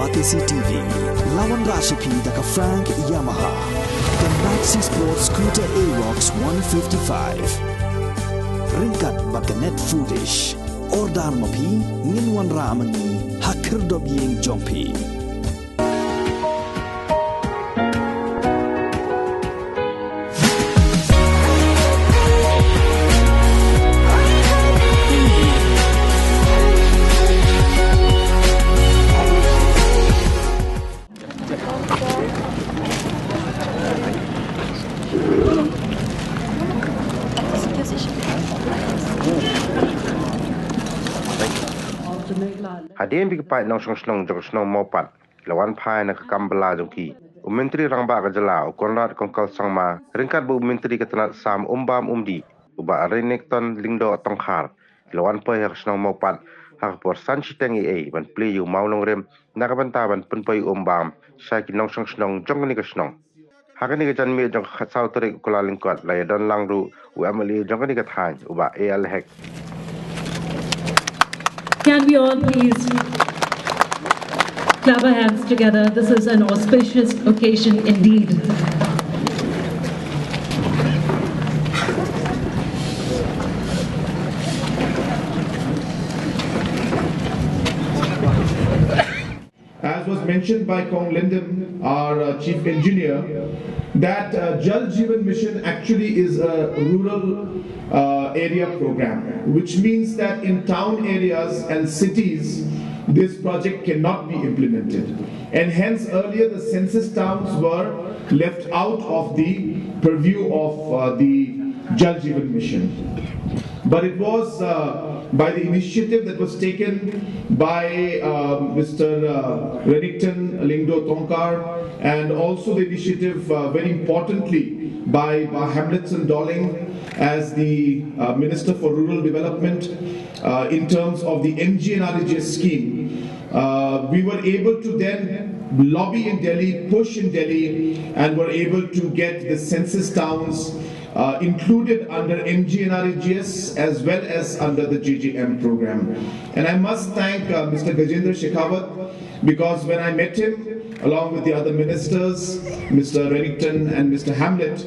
Batisi TV, Lawan Rashipi Daka Frank Yamaha, the Maxi Sports Scooter Arox 155, Ringkat Bakanet Foodish, Ordar Mapi, Ninwan Ramani, Hakir Dobying Jompi. Hadien big pai nong Shnong jong Shnong Mawpat lawan Plie na kakambala jongki Menteri Rangba Gajala Konrad Kongkal Sangma ringkat bu Menteri Ketenat Sam Umbam Umdi uba Renekton Lingdo Tongkhar lawan Plie Shnong Mawpat hak por Sanchiteng ban Plie yu Nongrim nakabanta ban Pynpoi Umbam Shaki nong Shnong jong ni Shnong hakani ke janmi jong khatsau tarik kula lingkot la don langru u amali jong ni kathan uba al hek. Can we all please clap our hands together? This is an auspicious occasion indeed. As was mentioned by Kong Lindem, our chief engineer, that Jal Jeevan Mission actually is a rural area program, which means that in town areas and cities, this project cannot be implemented. And hence earlier the census towns were left out of the purview of the Jal Jeevan Mission. But it was by the initiative that was taken by Mr. Renekton Lingdo Tongkar, and also the initiative very importantly by Hamletson Dolling as the Minister for Rural Development in terms of the MGNREGS scheme. We were able to then lobby in Delhi, push in Delhi, and were able to get the census towns included under MGNREGS as well as under the JJM program. And I must thank Mr. Gajendra Shekhawat, because when I met him along with the other ministers, Mr. Renekton and Mr. Hamlet,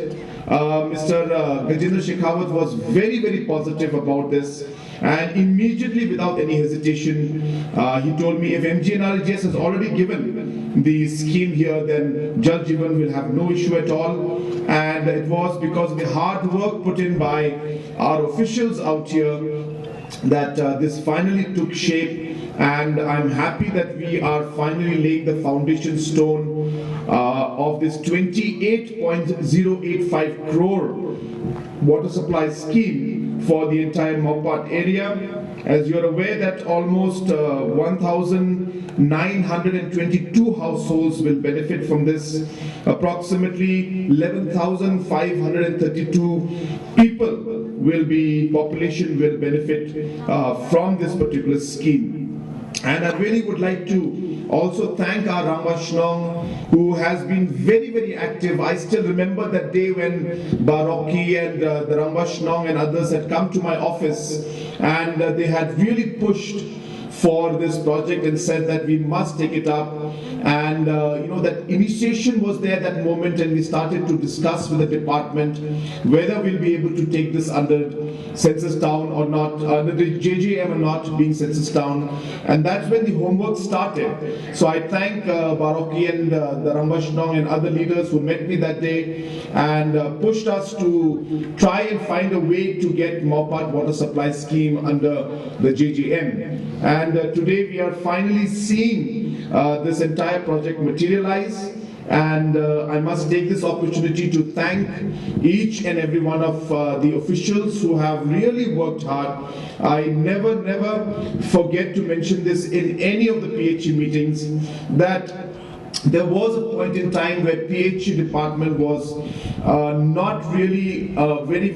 Mr. Gajendra Shekhawat was very, very positive about this. And immediately, without any hesitation, he told me if MGNREGS has already given the scheme here, then Jal Jeevan will have no issue at all. And it was because of the hard work put in by our officials out here that this finally took shape. And I'm happy that we are finally laying the foundation stone of this 28.085 crore water supply scheme for the entire Mawpat area. As you're aware that almost 1,922 households will benefit from this. Approximately 11,532 population will benefit from this particular scheme. And I really would like to also thank our Rangwa Shnong, who has been very, very active. I still remember that day when Baroki and the Rangwa Shnong and others had come to my office, and they had really pushed for this project and said that we must take it up. And that initiation was there that moment, and we started to discuss with the department whether we'll be able to take this under census town or not, under the JJM or not, being census town. And that's when the homework started. So I thank Baroki and the Rambashnong and other leaders who met me that day and pushed us to try and find a way to get Mawpat water supply scheme under the JJM. And today we are finally seeing this entire project materialize. And I must take this opportunity to thank each and every one of the officials who have really worked hard. I never forget to mention this in any of the PHE meetings, that there was a point in time where PHE department was not really a very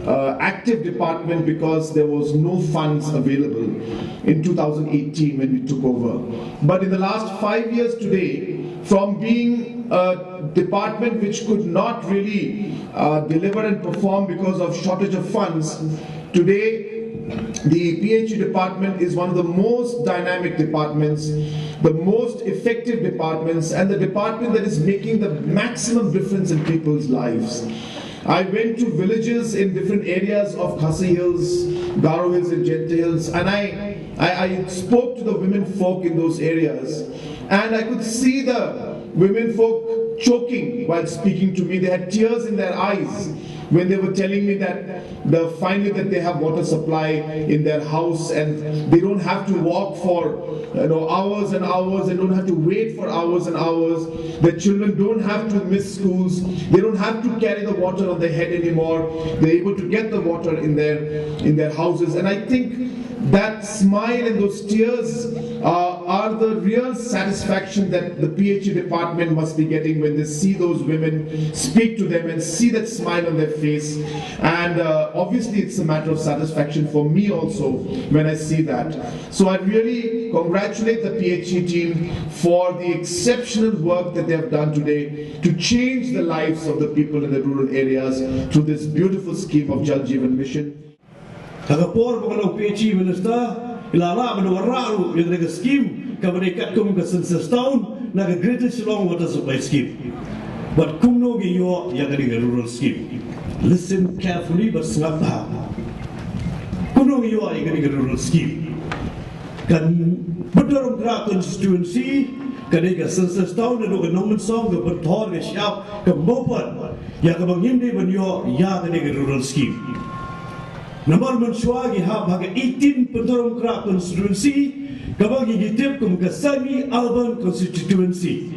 active department because there was no funds available in 2018 when we took over. But in the last 5 years today, from being a department which could not really deliver and perform because of shortage of funds, today the PHE department is one of the most dynamic departments, the most effective departments, and the department that is making the maximum difference in people's lives. I went to villages in different areas of Khasi Hills, Garo Hills and Jenta Hills, and I spoke to the women folk in those areas, and I could see the women folk choking while speaking to me. They had tears in their eyes when they were telling me that finally that they have water supply in their house, and they don't have to walk for hours and hours. They don't have to wait for hours and hours. Their children don't have to miss schools. They don't have to carry the water on their head anymore. They're able to get the water in their houses. And I think that smile and those tears are the real satisfaction that the PHE department must be getting when they see those women, speak to them and see that smile on their face. And obviously it's a matter of satisfaction for me also when I see that. So I really congratulate the PHE team for the exceptional work that they have done today to change the lives of the people in the rural areas through this beautiful scheme of Jal Jeevan Mission. Kagapor mengenai PHE Minister, ilala menawararu yang ada scheme kemerdekaan kum ke census town, naga greatest Shnong water supply scheme. But kumno giyo yang ada rural scheme. Listen carefully but sangat faham. Kumno giyo yang ada rural scheme. Kan betul gerak constituency, kan ada census town ada Nongrim song ke Pynpoi ke siap ke Mawpat yang ke mengimdi benyo yang ada rural scheme. Namun mensuagi bagai 18 pentorong kerak konstituensi, kabagi gitip kum ke semi-urban constituency.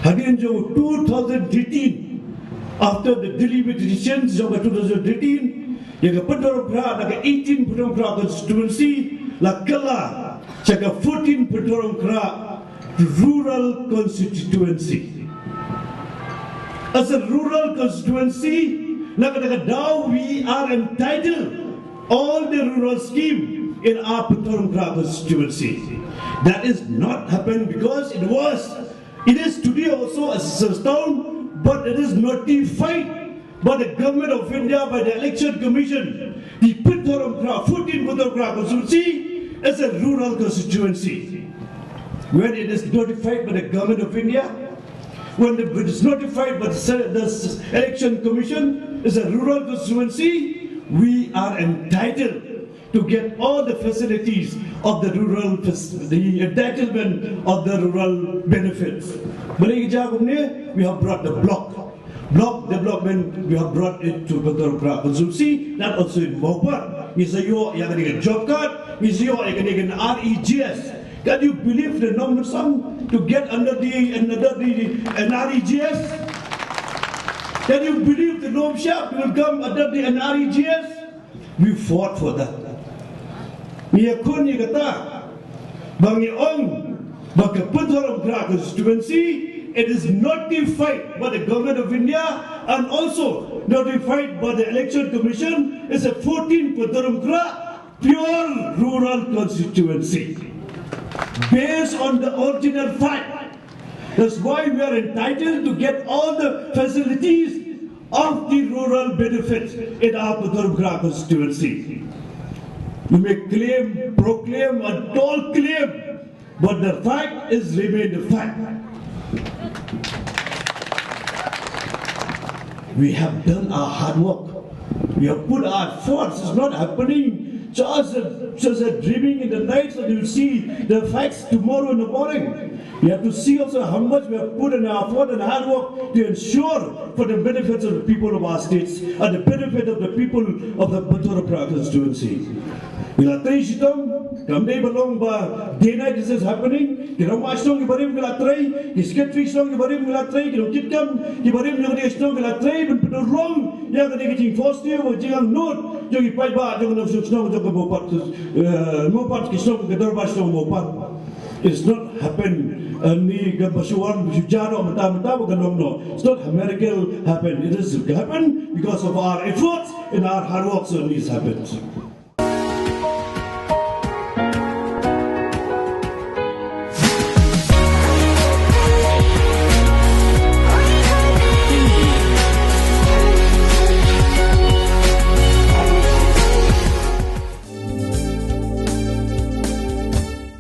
Hadirin jauh 2018, after the deliberations jauh 2018, yang ke pentorong kerak naga 18 pentorong kerak konstituensi, la kala jaga 14 pentorong kerak rural constituency. As a rural constituency, now we are entitled all the rural scheme in our Pynpoi constituency. That is not happened because it is today also a census town, but it is notified by the government of India, by the election commission. The Pynpoi 14 Pynpoi constituency is a rural constituency. When it is notified by the government of India, when it is notified by the election commission, is a rural constituency, we are entitled to get all the facilities of the rural, the entitlement of the rural benefits. We have brought the block development, we have brought it to Pynpoi constituency, that also in Mawpat. Misalnya yang ada job card, misalnya yang ada REGS. Can you believe the numbers to get under the NREGS? Can you believe the Nom Shop will come under the NREGS? We fought for that. Miyakun kata, bangi ong, baka Pynpoi constituency, it is notified by the government of India and also notified by the election commission. It's a 14 Pynpoi pure rural constituency. Based on the original fact. That's why we are entitled to get all the facilities of the rural benefits in our Pynpoi constituency. You may claim, proclaim, and tall claim, but the fact is remain the fact. We have done our hard work. We have put our efforts. It's not happening just a dreaming in the night, and you'll see the facts tomorrow in the morning. We have to see also how much we have put in our effort and hard work to ensure for the benefits of the people of our states and the benefit of the people of the Pynpoi constituency. Milatray sitom, kami belong ba day night this is happening. Kira Shnong ibarim milatray, isketri Shnong ibarim milatray, kira kitkam ibarim yang dia Shnong milatray, penurong yang ada kiting foster, jangan note, jangan ipai ba, jangan nafsu Shnong, jangan Mawpat Shnong kedor ba Shnong Mawpat. It's not happened. Ni gabasuan sujaro mata bukan no. It's not American happened. It has happened because of our efforts and our hard work. So this happened.